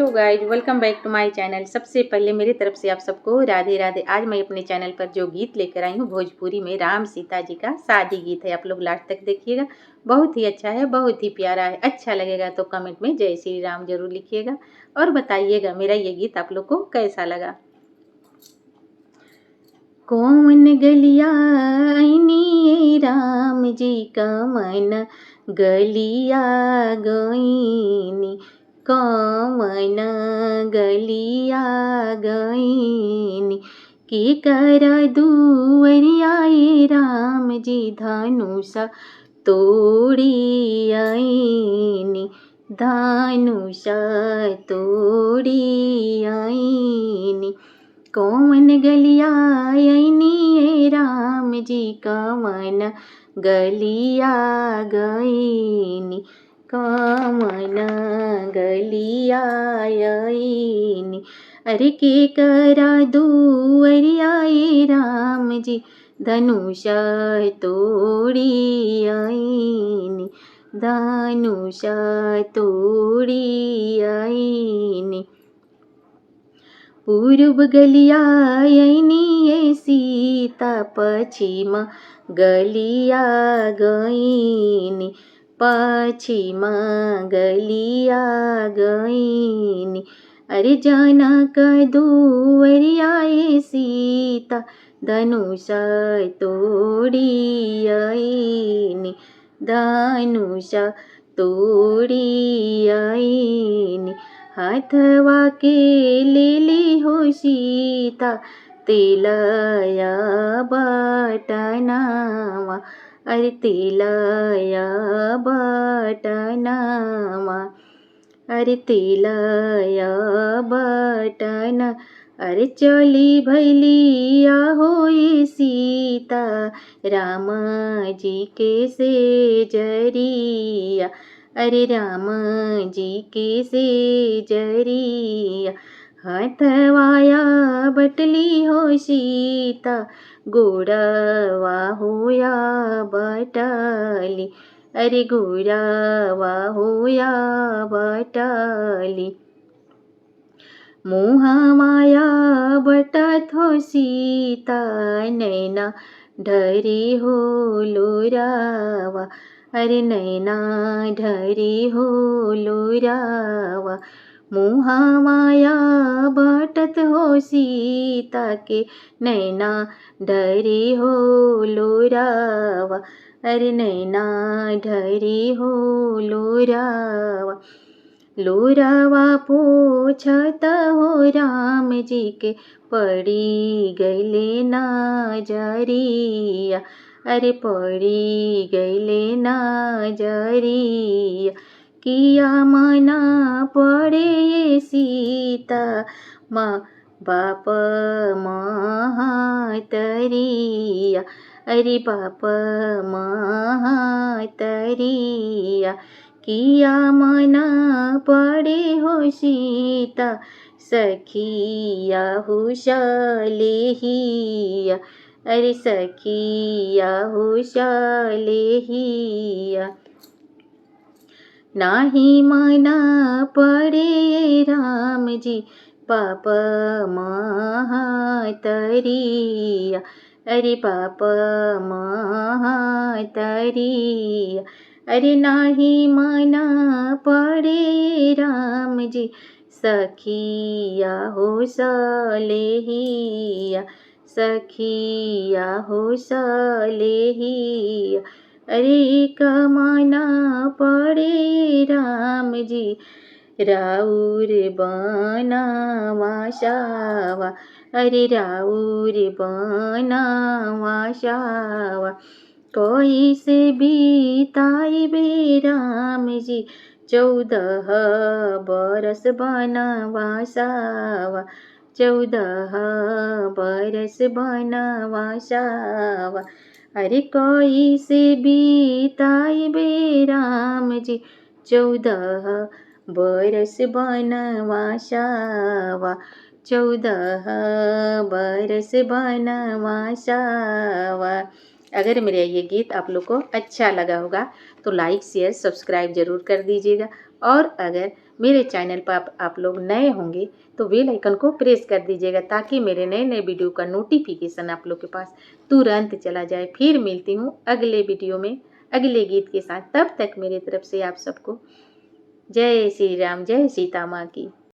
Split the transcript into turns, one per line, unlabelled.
Hello guys, welcome back to my channel. सबसे पहले मेरी तरफ से आप सबको राधे राधे। आज मैं अपने चैनल पर जो गीत लेकर आई हूँ भोजपुरी में राम सीता जी का शादी गीत है। आप लोग लास्ट तक देखिएगा, बहुत ही अच्छा है, बहुत ही प्यारा है। अच्छा लगेगा तो कमेंट में जय श्री राम जरूर लिखिएगा और बताइएगा मेरा ये गीत आप लोग को कैसा लगा। कौन गलिया आईनी राम जी का मन गलिया गईनी, कौन गलिया गईनी की कर दुवरियाए राम जी धनुषा तोड़ी आईनी, धनुषा तोड़ी आईनी। कौन गलिया आईनी राम जी कौन गलिया गईनी, कौन गलिया आईनी। अरे के करा दुवरियाए राम जी धनुषा तोड़ी आईनी, धनुषा तोड़ी आईनी। पूर्व गलिया आईनी सीता पश्चिम गलिया गईनी, पश्चिम गलिया गईनी। अरे जनक दुवरियाए सीता धनुषा तोड़ी आईनी, धनुषा तोड़ी आईनी। हाथवा के लेली हो सीता तिलया बटनावा, अरे तिलया बटनावा, अरे तिलया बटन। अरे चली भैलिया होई सीता राम जी के से जरिया, अरे राम जी के से जरिया। हाथवाया बटली हो सीता गोड़वा होया बटली, अरे गोड़वा होया बटली। मुहा माया बटत हो सीता नैना ढरी हो लोरावा, अरे नैना ढरी हो लोरावा। मुहा माया बटत हो सीता के नैना ढरी हो लोरावा, अरे नैना ढरी हो लोरावा। लोरावा पोछत हो राम जी के पड़ी गईले नजरिया, अरे पड़ी गईले नजरिया। किया मना पड़े सीता माँ बाप महातरिया, अरे बाप महातरिया। किया मना पड़े हो सीता सखिया हुशालेहिया, अरे सखिया हुशालेहिया। नाही मना पड़े राम जी पाप महातरिया, अरे पाप महातरिया। अरे नाही मना पड़े राम जी सखिया हुशालेहिया, सखिया हुशालेहिया। अरे कमाना पड़े राम जी राउर बनावा शावा, अरे राउर बनावा शावा। कोई से बीताई बे राम जी 14 बरस बनवासावा, 14 बरस बनवासावा। अरे कोई से बीताई बे राम जी 14 बरस बनवासावा, 14 बरस बनवासावा। अगर मेरा ये गीत आप लोग को अच्छा लगा होगा तो लाइक शेयर सब्सक्राइब ज़रूर कर दीजिएगा। और अगर मेरे चैनल पर आप लोग नए होंगे तो बेल आइकन को प्रेस कर दीजिएगा ताकि मेरे नए नए वीडियो का नोटिफिकेशन आप लोग के पास तुरंत चला जाए। फिर मिलती हूँ अगले वीडियो में अगले गीत के साथ। तब तक मेरी तरफ से आप सबको जय श्री राम, जय सीता माँ की।